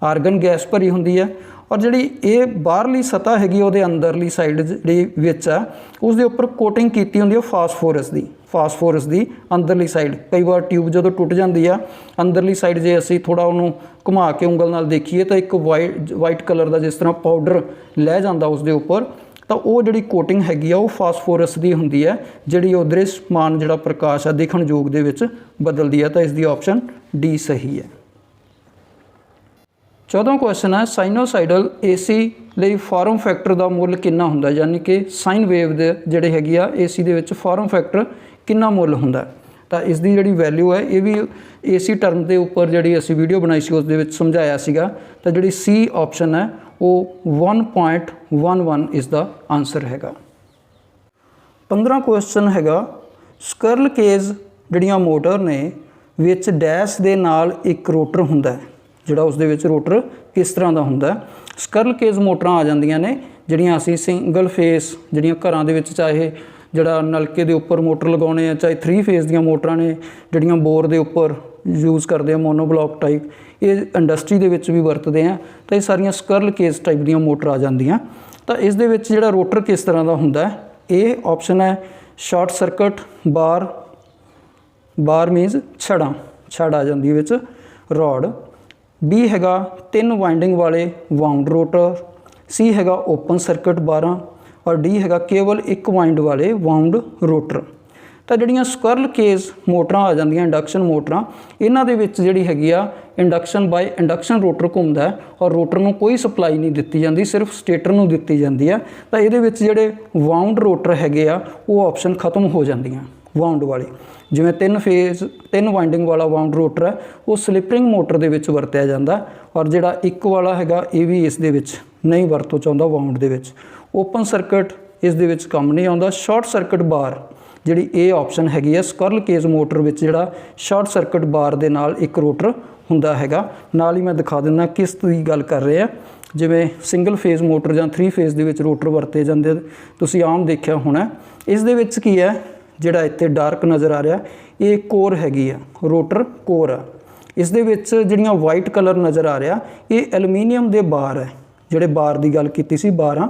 ਆਰਗਨ ਗੈਸ ਭਰੀ ਹੁੰਦੀ ਹੈ। ਔਰ ਜਿਹੜੀ ਇਹ ਬਾਹਰਲੀ ਸਤ੍ਹਾ ਹੈਗੀ ਉਹਦੇ ਅੰਦਰਲੀ ਸਾਈਡ ਜਿਹੜੀ ਵਿੱਚ ਆ, ਉਸ ਦੇ ਉੱਪਰ ਕੋਟਿੰਗ ਕੀਤੀ ਹੁੰਦੀ ਹੈ ਫਾਸਫੋਰਸ ਦੀ ਅੰਦਰਲੀ ਸਾਈਡ। ਕਈ ਵਾਰ ਟਿਊਬ ਜਦੋਂ ਟੁੱਟ ਜਾਂਦੀ ਆ, ਅੰਦਰਲੀ ਸਾਈਡ ਜੇ ਅਸੀਂ ਥੋੜ੍ਹਾ ਉਹਨੂੰ ਘੁਮਾ ਕੇ ਉਂਗਲ ਨਾਲ ਦੇਖੀਏ ਤਾਂ ਇੱਕ ਵਾਈਟ ਕਲਰ ਦਾ ਜਿਸ ਤਰ੍ਹਾਂ ਪਾਊਡਰ ਲੈ ਜਾਂਦਾ ਉਸ ਦੇ ਉੱਪਰ, ਤਾਂ ਉਹ ਜਿਹੜੀ ਕੋਟਿੰਗ ਹੈਗੀ ਆ ਉਹ ਫਾਸਫੋਰਸ ਦੀ ਹੁੰਦੀ ਹੈ, ਜਿਹੜੀ ਉਹ ਦ੍ਰਿਸ਼ਮਾਨ ਜਿਹੜਾ ਪ੍ਰਕਾਸ਼ ਆ ਦਿਖਣਯੋਗ ਦੇ ਵਿੱਚ ਬਦਲਦੀ ਹੈ। ਤਾਂ ਇਸ ਦੀ ਆਪਸ਼ਨ D ਸਹੀ ਹੈ। 14ਵਾਂ ਕੁਐਸਚਨ ਹੈ, ਸਾਈਨੋਸਾਈਡਲ AC ਲਈ ਫਾਰਮ ਫੈਕਟਰ ਦਾ ਮੁੱਲ ਕਿੰਨਾ ਹੁੰਦਾ? ਯਾਨੀ ਕਿ ਸਾਈਨ ਵੇਵ ਦੇ ਜਿਹੜੇ ਹੈਗੀ ਆ AC ਦੇ ਵਿੱਚ ਫਾਰਮ ਫੈਕਟਰ ਕਿੰਨਾ ਮੁੱਲ ਹੁੰਦਾ? ਤਾਂ ਇਸ ਦੀ ਜਿਹੜੀ ਵੈਲਿਊ ਹੈ ਇਹ ਵੀ AC ਟਰਮ ਦੇ ਉੱਪਰ ਜਿਹੜੀ ਅਸੀਂ ਵੀਡੀਓ ਬਣਾਈ ਸੀ ਉਸ ਦੇ ਵਿੱਚ ਸਮਝਾਇਆ ਸੀਗਾ। ਤਾਂ ਜਿਹੜੀ C ਆਪਸ਼ਨ ਹੈ ਉਹ 1.11 ਇਸ ਦਾ ਆਨਸਰ ਹੈਗਾ। 15ਵਾਂ ਕੁਐਸਚਨ ਹੈਗਾ, ਸਕਰਲ ਕੇਜ ਜਿਹੜੀਆਂ ਮੋਟਰ ਨੇ ਵਿੱਚ ਡੈਸ਼ ਦੇ ਨਾਲ ਇੱਕ ਰੋਟਰ ਹੁੰਦਾ ਹੈ, ਜਿਹੜਾ ਉਸ ਦੇ ਵਿੱਚ ਰੋਟਰ ਕਿਸ ਤਰ੍ਹਾਂ ਦਾ ਹੁੰਦਾ? ਸਕਰਲ ਕੇਜ ਮੋਟਰਾਂ ਆ ਜਾਂਦੀਆਂ ਨੇ ਜਿਹੜੀਆਂ ਅਸੀਂ ਸਿੰਗਲ ਫੇਸ ਜਿਹੜੀਆਂ ਘਰਾਂ ਦੇ ਵਿੱਚ, ਚਾਹੇ ਜਿਹੜਾ ਨਲਕੇ ਦੇ ਉੱਪਰ ਮੋਟਰ ਲਗਾਉਣੇ ਆ, ਚਾਹੇ 3 ਫੇਸ ਦੀਆਂ ਮੋਟਰਾਂ ਨੇ ਜਿਹੜੀਆਂ ਬੋਰ ਦੇ ਉੱਪਰ ਯੂਜ਼ ਕਰਦੇ ਆ, ਮੋਨੋਬਲੋਕ ਟਾਈਪ, ਇਹ ਇੰਡਸਟਰੀ ਦੇ ਵਿੱਚ ਵੀ ਵਰਤਦੇ ਆ। ਤਾਂ ਇਹ ਸਾਰੀਆਂ ਸਕਰਲ ਕੇਜ ਟਾਈਪ ਦੀਆਂ ਮੋਟਰ ਆ ਜਾਂਦੀਆਂ। ਤਾਂ ਇਸ ਦੇ ਵਿੱਚ ਜਿਹੜਾ ਰੋਟਰ ਕਿਸ ਤਰ੍ਹਾਂ ਦਾ ਹੁੰਦਾ? ਇਹ ਆਪਸ਼ਨ ਹੈ ਸ਼ਾਰਟ ਸਰਕਟ ਬਾਰ ਮੀਨਸ ਛੜ ਆ ਜਾਂਦੀ ਵਿੱਚ, ਰੋਡ। बी हैगा 3 वाइंडिंग वाले वाउंड रोटर। सी हैगा ओपन सर्किट 12 और डी हैगा केवल 1 वाइंड वाले वाउंड रोटर। तो जिहड़ियां स्क्विरल केज मोटर आ जांदियां इंडक्शन मोटर, इन्हां दे विच जिहड़ी हैगी आ इंडक्शन बाय इंडक्शन रोटर घुमदा है और रोटर नूं कोई सप्लाई नहीं दित्ती जांदी, सिर्फ स्टेटर नूं दित्ती जांदी है। तो इहदे विच जिहड़े वाउंड रोटर हैगे आ वो ऑप्शन खत्म हो जांदियां। वाउंड वाली जिवें 3 वाइंडिंग वाला वाउंड रोटर है वो स्लिपरिंग मोटर दे विच वरतिया जांदा और जिहड़ा 1 वाला हैगा ये भी इस दे विच नहीं वरतो चाहुंदा वाउंड दे विच। ओपन सर्किट इस दे विच काम नहीं आउंदा। शॉर्ट सर्किट बार जिहड़ी ये ऑप्शन हैगी है स्क्विरल केज मोटर विच जिहड़ा शॉर्ट सर्किट बार दे नाल एक रोटर हुंदा हैगा। नाल ही मैं दिखा दिंदा किस दी गल कर रहे हैं। जिवें सिंगल फेज मोटर जां 3 फेज दे विच रोटर वरते जांदे तुसीं आम देखिया होना। इस दे विच की है जिहड़ा इत्थे डार्क नज़र आ रहा ये कोर हैगी है, रोटर कोर है। इस दे विच जिहड़ियां वाइट कलर नज़र आ रहा ये एलूमीनीयम दे बार है। जिहड़े बार की गल कीती सी, बारां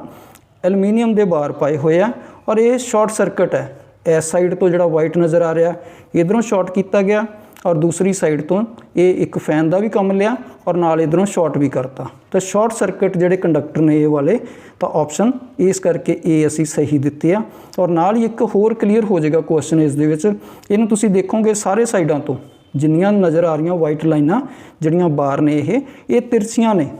एलूमीनीयम दे बार पाए हुए हैं और ये शॉर्ट सर्किट है। इस साइड तो जिहड़ा वाइट नज़र आ रहा इधरों शॉर्ट किया गया और दूसरी साइड तो ये एक फैन का भी काम लिया और नाल इधरों शॉर्ट भी करता। तो शॉर्ट सर्किट जिहड़े कंडक्टर ने ये वाले तो ऑप्शन इस करके ये असी सही दित्ती है। और नाल ही एक होर क्लीयर हो जाएगा क्वेश्चन इस दे विच। इहनूं तुसीं देखोगे सारे साइडों तो जिन्नियां नज़र आ रही वाइट लाइनां जिहड़ियां बार ने ये तिरछियां ने,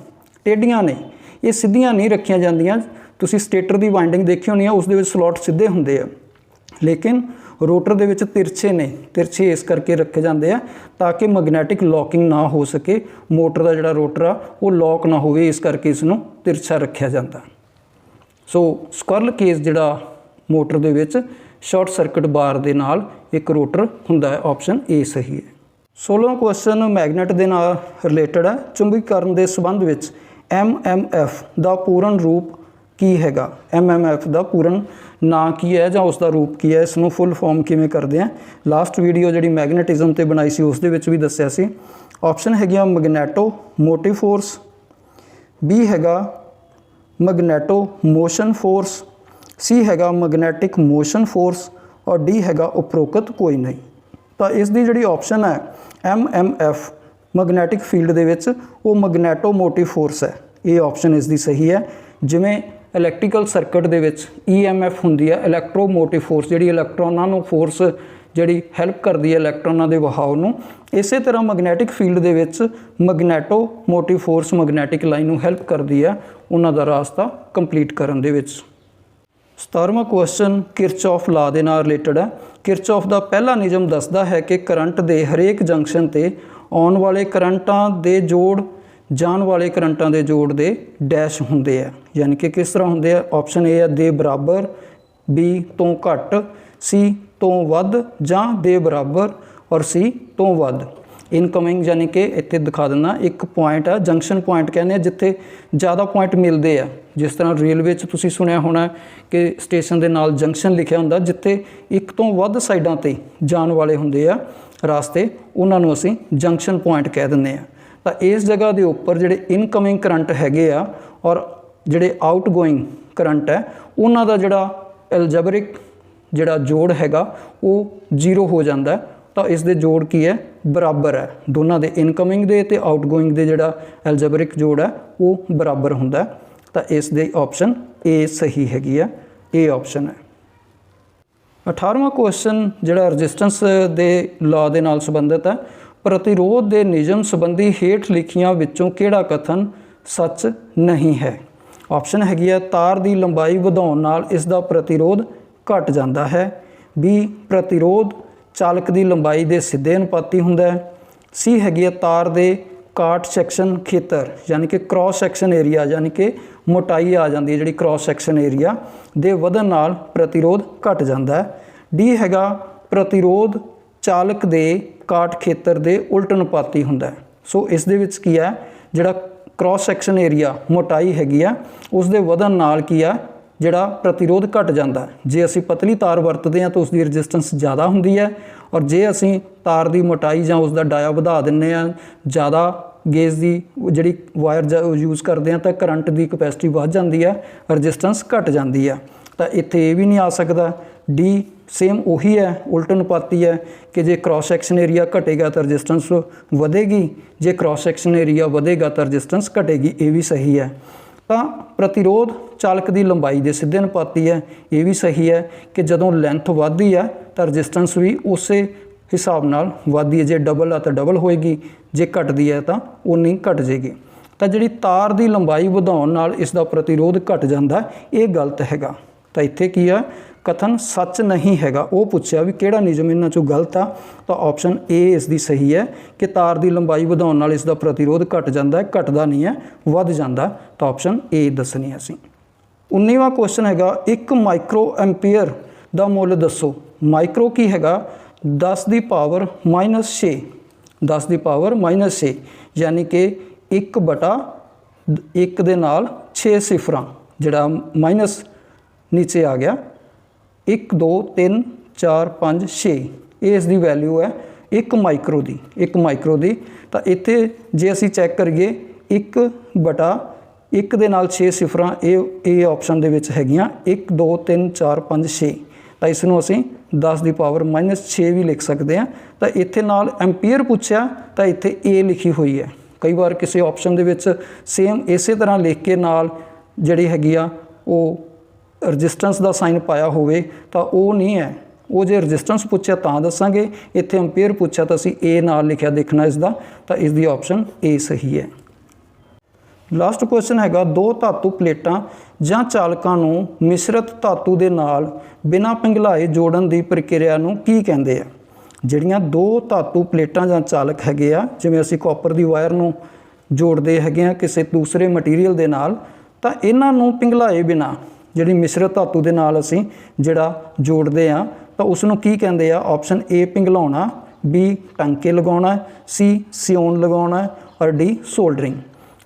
टेढ़ियां ने, ये सीधियां नहीं रखियां जांदियां। तुसीं स्टेटर की वाइंडिंग देखी होनी है, उस दे विच स्लॉट सीधे हुंदे आ, लेकिन रोटर दे विच तिरछे ने। तिरछे इस करके रखे जाते हैं ताकि मैगनैटिक लॉकिंग ना हो सके, मोटर का जिहड़ा रोटर आ वो लॉक ना होवे, इस करके इसनूं तिरछा रखा जाता। सो स्क्विरल केज जिहड़ा motor they which short circuit बार दे नाल एक रोटर हुंदा है। ऑप्शन ए सही है। 16वां क्वेश्चन मैगनेट दे नाल रिलेटेड है। चुंबकीकरण के संबंध विच MMF दा पूर्ण रूप की हैगा। MMF दा पूर्ण ना की है जां उसका रूप की है, इसनूं फुल फॉर्म किवें करदे हैं। लास्ट वीडियो जिहड़ी मैगनेटिज्म ते बनाई सी उस दे विच भी दस्सिया सी। Option हैगियां Magneto motive force, B हैगा मैगनेटो मोशन फोर्स, सी हैगा मैगनेटिक मोशन फोर्स और डी हैगा उपरोक्त कोई नहीं। तो इसकी जिहड़ी ऑप्शन है MMF मैगनैटिक फील्ड दे विच वो मैगनेटो मोटिव फोर्स है। ये ऑप्शन इसकी सही है। जिवें इलैक्ट्रिकल सर्किट दे विच EMF हुंदी है, इलैक्ट्रोमोटिव फोर्स जिहड़ी इलैक्ट्रॉनां नूं फोर्स जिहड़ी हैल्प करदी है इलैक्ट्रॉनां दे वहाव नूं, इसे तरह मैगनैटिक फील्ड दे विच Magneto motive force magnetic line नूं हैल्प करदी है उन्हां दा रास्ता कंप्लीट करन दे विच। 17वां क्वेश्चन किरचॉफ लॉ दे नाल रिलेटेड है। किरचॉफ दा पहला नियम दसदा है कि करंट दे हरेक जंक्शन ते आउण वाले करंटां दे जोड़ जाण वाले करंटां दे जोड़ दे डैश हुंदे आ, यानी कि किस तरह हुंदे आ। ऑप्शन ए है दे बराबर, बी तो घट, सी तो वध जां दे बराबर और सी तो वध। इनकमिंग यानी कि इत्थे दिखा दिंदा एक पॉइंट है, जंक्शन पॉइंट कहने जिथे ज़्यादा पॉइंट मिलते हैं। जिस तरह रेलवे च तुसीं सुनिया होना कि स्टेशन के नाल जंक्शन लिखिया हुंदा, जिथे एक तो वध साइडां ते जाण वाले हुंदे आ रास्ते, उन्हां नूं असीं जंक्शन पॉइंट कह दिंदे आ। तो इस जगह के उपर जिहड़े इनकमिंग करंट हैगे आ और जिहड़े आउटगोइंग करंट है उन्हां दा जिहड़ा एल्जेब्रिक जिहड़ा जोड़ हैगा वो 0 हो जाता है। तो इस दे जोड़ की है बराबर है, दोनों के इनकमिंग दे ते आउटगोइंग दे जिहड़ा एल्जेब्रिक जोड़ है वो बराबर हुंदा है। तो इस दे ऑप्शन ए सही हैगी है, ए ऑप्शन है। 18वां क्वेश्चन जिहड़ा रजिस्टेंस दे लॉ दे नाल संबंधित है। प्रतिरोध के नियम संबंधी हेठ लिखियां विचों किहड़ा कथन सच नहीं है। ऑप्शन हैगी है तार की लंबाई वधाउण नाल इसका प्रतिरोध घट जाता है, बी प्रतिरोध चालक की लंबाई के सीधे अनुपाती हुंदा है, सी हैगी है तार के काट सैक्शन खेतर यानी कि क्रॉस सैक्शन एरिया यानी कि मोटाई आ जाती है जिहड़ी क्रॉस सैक्शन एरिया दे वधन नाल प्रतिरोध घट जाता है, डी हैगा प्रतिरोध चालक दे काट खेतर दे उल्ट अनुपाती हुंदा है। सो इस दे विच की है जिहड़ा क्रॉस सैक्शन एरिया मोटाई हैगी आ उस दे वधन नाल की है जिहड़ा प्रतिरोध घट जाता है। जे असी पतली तार वरतते हैं तो उसकी रजिस्टेंस ज़्यादा हुंदी है और जे असी तार की मोटाई जां उसका डाया वधा दिंदे आ, ज़्यादा गेज की जिहड़ी वायर यूज़ करते हैं तो करंट की कैपेसिटी वध जाती है, रजिस्टेंस घट जाती है। तो इत्थे ये भी नहीं आ सकता डी सेम ਉਹੀ ਹੈ, ਉਲਟ ਅਨੁਪਾਤੀ ਹੈ ਕਿ ਜੇ क्रॉस ਸੈਕਸ਼ਨ ਏਰੀਆ ਘਟੇਗਾ ਤਾਂ ਰਜਿਸਟੈਂਸ ਵਧੇਗੀ, ਜੇ क्रॉस ਸੈਕਸ਼ਨ ਏਰੀਆ ਵਧੇਗਾ ਤਾਂ ਰਜਿਸਟੈਂਸ ਘਟੇਗੀ। ਇਹ ਵੀ ਸਹੀ ਹੈ। ਤਾਂ ਪ੍ਰਤੀਰੋਧ ਚਾਲਕ ਦੀ ਲੰਬਾਈ ਦੇ ਸਿੱਧੇ ਅਨੁਪਾਤੀ ਹੈ। ਇਹ ਵੀ ਸਹੀ ਹੈ ਕਿ ਜਦੋਂ ਲੈਂਥ ਵੱਧਦੀ ਹੈ ਤਾਂ ਰਜਿਸਟੈਂਸ ਵੀ ਉਸੇ ਹਿਸਾਬ ਨਾਲ ਵੱਧਦੀ ਹੈ। ਜੇ ਡਬਲ ਆ ਤਾਂ ਡਬਲ ਹੋਏਗੀ, ਜੇ ਘਟਦੀ ਹੈ ਤਾਂ ਉਨੀ ਘਟ ਜਾਏਗੀ। ਤਾਂ ਜਿਹੜੀ ਤਾਰ ਦੀ ਲੰਬਾਈ ਵਧਾਉਣ ਨਾਲ ਇਸ ਦਾ ਪ੍ਰਤੀਰੋਧ ਘਟ ਜਾਂਦਾ, ਇਹ ਗਲਤ ਹੈਗਾ। ਤਾਂ ਇੱਥੇ ਕੀ ਆ, ਕਥਨ ਸੱਚ ਨਹੀਂ ਹੈਗਾ। ਉਹ ਪੁੱਛਿਆ ਵੀ ਕਿਹੜਾ ਨਿਯਮ ਇਹਨਾਂ 'ਚੋਂ ਗਲਤ ਆ, ਤਾਂ ਆਪਸ਼ਨ ਏ ਇਸ ਦੀ ਸਹੀ ਹੈ ਕਿ ਤਾਰ ਦੀ ਲੰਬਾਈ ਵਧਾਉਣ ਨਾਲ ਇਸ ਦਾ ਪ੍ਰਤੀਰੋਧ ਘਟ ਜਾਂਦਾ ਹੈ, ਘਟਦਾ ਨਹੀਂ ਹੈ, ਵੱਧ ਜਾਂਦਾ। ਤਾਂ ਆਪਸ਼ਨ ਏ ਦੱਸਣੀ ਅਸੀਂ। 19ਵਾਂ ਕੁਐਸਚਨ ਹੈਗਾ 1 ਮਾਈਕਰੋ ਐਂਪੀਅਰ ਦਾ ਮੁੱਲ ਦੱਸੋ। ਮਾਈਕਰੋ ਕੀ ਹੈਗਾ, 10 ਦੀ ਪਾਵਰ -6, 10 ਦੀ ਪਾਵਰ -6 ਯਾਨੀ ਕਿ 1/1 ਦੇ ਨਾਲ 6 ਸਿਫਰਾਂ, ਜਿਹੜਾ ਮਾਈਨਸ ਨੀਚੇ ਆ ਗਿਆ, 1 2 3 4 5 6, ਇਹ ਇਸ ਦੀ ਵੈਲਿਊ ਹੈ 1 ਮਾਈਕਰੋ ਦੀ, 1 ਮਾਈਕਰੋ ਦੀ। ਤਾਂ ਇੱਥੇ ਜੇ ਅਸੀਂ ਚੈੱਕ ਕਰੀਏ 1/1 ਦੇ ਨਾਲ 6 ਸਿਫਰਾਂ, ਇਹ ਆਪਸ਼ਨ ਦੇ ਵਿੱਚ ਹੈਗੀਆਂ 1 2 3 4 5 6। ਤਾਂ ਇਸ ਨੂੰ ਅਸੀਂ 10 ਦੀ ਪਾਵਰ -6 ਵੀ ਲਿਖ ਸਕਦੇ ਹਾਂ। ਤਾਂ ਇੱਥੇ ਨਾਲ ਐਂਪੀਅਰ ਪੁੱਛਿਆ ਤਾਂ ਇੱਥੇ ਏ ਲਿਖੀ ਹੋਈ ਹੈ। ਕਈ ਵਾਰ ਕਿਸੇ ਆਪਸ਼ਨ ਦੇ ਵਿੱਚ ਸੇਮ ਇਸੇ ਤਰ੍ਹਾਂ ਲਿਖ ਕੇ ਨਾਲ ਜਿਹੜੀ ਹੈਗੀ ਆ ਉਹ ਰਜਿਸਟੈਂਸ ਦਾ ਸਾਈਨ ਪਾਇਆ ਹੋਵੇ ਤਾਂ ਉਹ ਨਹੀਂ ਹੈ। ਉਹ ਜੇ ਰਜਿਸਟੈਂਸ ਪੁੱਛਿਆ ਤਾਂ ਦੱਸਾਂਗੇ, ਇੱਥੇ ਐਂਪੀਅਰ ਪੁੱਛਿਆ ਤਾਂ ਅਸੀਂ ਏ ਨਾਲ ਲਿਖਿਆ ਦੇਖਣਾ ਇਸ ਦਾ। ਤਾਂ ਇਸ ਦੀ ਆਪਸ਼ਨ ਏ ਸਹੀ ਹੈ। ਲਾਸਟ ਕੁਐਸਚਨ ਹੈਗਾ 2 ਧਾਤੂ ਪਲੇਟਾਂ ਜਾਂ ਚਾਲਕਾਂ ਨੂੰ ਮਿਸ਼ਰਤ ਧਾਤੂ ਦੇ ਨਾਲ ਬਿਨਾਂ ਪਿਘਲਾਏ ਜੋੜਨ ਦੀ ਪ੍ਰਕਿਰਿਆ ਨੂੰ ਕੀ ਕਹਿੰਦੇ ਆ। ਜਿਹੜੀਆਂ 2 ਧਾਤੂ ਪਲੇਟਾਂ ਜਾਂ ਚਾਲਕ ਹੈਗੇ ਆ, ਜਿਵੇਂ ਅਸੀਂ ਕਾਪਰ ਦੀ ਵਾਇਰ ਨੂੰ ਜੋੜਦੇ ਹੈਗੇ ਆ ਕਿਸੇ ਦੂਸਰੇ ਮਟੀਰੀਅਲ ਦੇ ਨਾਲ, ਤਾਂ ਇਹਨਾਂ ਨੂੰ ਪਿਘਲਾਏ ਬਿਨਾਂ ਜਿਹੜੀ ਮਿਸ਼ਰਤ ਧਾਤੂ ਦੇ ਨਾਲ ਅਸੀਂ ਜਿਹੜਾ ਜੋੜਦੇ ਆ ਤਾਂ ਉਸ ਨੂੰ ਕੀ ਕਹਿੰਦੇ ਆ। ਆਪਸ਼ਨ ਏ ਪਿਘਲਾਉਣਾ, ਬੀ ਟਾਂਕੇ ਲਗਾਉਣਾ, ਸੀ ਸਿਉਣ ਲਗਾਉਣਾ ਔਰ ਡੀ ਸੋਲਡਰਿੰਗ।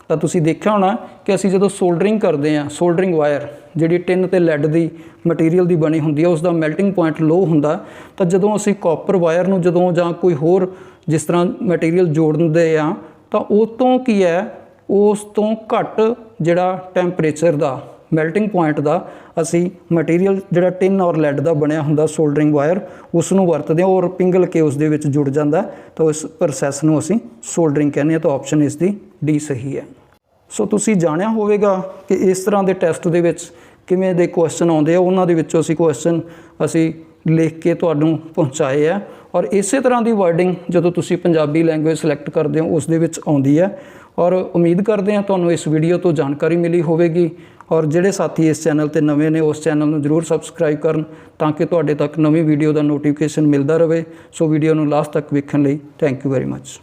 ਤਾਂ ਤੁਸੀਂ ਦੇਖਿਆ ਹੋਣਾ ਕਿ ਅਸੀਂ ਜਦੋਂ ਸੋਲਡਰਿੰਗ ਕਰਦੇ ਆ, ਸੋਲਡਰਿੰਗ ਵਾਇਰ ਜਿਹੜੀ ਟਿਨ ਤੇ ਲੈਡ ਦੀ ਮਟੀਰੀਅਲ ਦੀ ਬਣੀ ਹੁੰਦੀ ਹੈ, ਉਸ ਦਾ ਮੈਲਟਿੰਗ ਪੁਆਇੰਟ ਲੋ ਹੁੰਦਾ। ਤਾਂ ਜਦੋਂ ਅਸੀਂ ਕਾਪਰ ਵਾਇਰ ਨੂੰ ਜਦੋਂ ਜਾਂ ਕੋਈ ਹੋਰ ਜਿਸ ਤਰ੍ਹਾਂ ਮਟੀਰੀਅਲ ਜੋੜਦੇ ਆ ਤਾਂ ਉਹ ਤੋਂ ਕੀ ਹੈ, ਉਸ ਤੋਂ ਘੱਟ ਜਿਹੜਾ ਟੈਂਪਰੇਚਰ ਦਾ ਮੈਲਟਿੰਗ ਪੁਆਇੰਟ ਦਾ ਅਸੀਂ ਮਟੀਰੀਅਲ ਜਿਹੜਾ ਟਿਨ ਔਰ ਲੈਡ ਦਾ ਬਣਿਆ ਹੁੰਦਾ ਸੋਲਡਰਿੰਗ ਵਾਇਰ, ਉਸ ਨੂੰ ਵਰਤਦੇ ਹਾਂ ਔਰ ਪਿਘਲ ਕੇ ਉਸ ਦੇ ਵਿੱਚ ਜੁੜ ਜਾਂਦਾ। ਤਾਂ ਇਸ ਪ੍ਰੋਸੈਸ ਨੂੰ ਅਸੀਂ ਸੋਲਡਰਿੰਗ ਕਹਿੰਦੇ ਹਾਂ। ਤਾਂ ਆਪਸ਼ਨ ਇਸ ਦੀ ਡੀ ਸਹੀ ਹੈ। ਸੋ ਤੁਸੀਂ ਜਾਣਿਆ ਹੋਵੇਗਾ ਕਿ ਇਸ ਤਰ੍ਹਾਂ ਦੇ ਟੈਸਟ ਦੇ ਵਿੱਚ ਕਿਵੇਂ ਦੇ ਕੁਐਸਚਨ ਆਉਂਦੇ ਆ। ਉਹਨਾਂ ਦੇ ਵਿੱਚੋਂ ਅਸੀਂ ਕੁਐਸਚਨ ਲਿਖ ਕੇ ਤੁਹਾਨੂੰ ਪਹੁੰਚਾਏ ਆ ਔਰ ਇਸੇ ਤਰ੍ਹਾਂ ਦੀ ਵਰਡਿੰਗ ਜਦੋਂ ਤੁਸੀਂ ਪੰਜਾਬੀ ਲੈਂਗੁਏਜ ਸਿਲੈਕਟ ਕਰਦੇ ਹੋ ਉਸ ਦੇ ਵਿੱਚ ਆਉਂਦੀ ਹੈ। ਔਰ ਉਮੀਦ ਕਰਦੇ ਹਾਂ ਤੁਹਾਨੂੰ ਇਸ ਵੀਡੀਓ ਤੋਂ ਜਾਣਕਾਰੀ ਮਿਲੀ ਹੋਵੇਗੀ। ਔਰ ਜਿਹੜੇ ਸਾਥੀ ਇਸ ਚੈਨਲ ਤੇ ਨਵੇਂ ਨੇ ਉਸ ਚੈਨਲ ਨੂੰ ਜ਼ਰੂਰ ਸਬਸਕ੍ਰਾਈਬ ਕਰਨ ਤਾਂ ਕਿ ਤੁਹਾਡੇ ਤੱਕ ਨਵੀਂ ਵੀਡੀਓ ਦਾ ਨੋਟੀਫਿਕੇਸ਼ਨ ਮਿਲਦਾ ਰਹੇ। ਸੋ ਵੀਡੀਓ ਨੂੰ ਲਾਸਟ ਤੱਕ ਵੇਖਣ ਲਈ ਥੈਂਕ ਯੂ ਵੈਰੀ ਮੱਚ।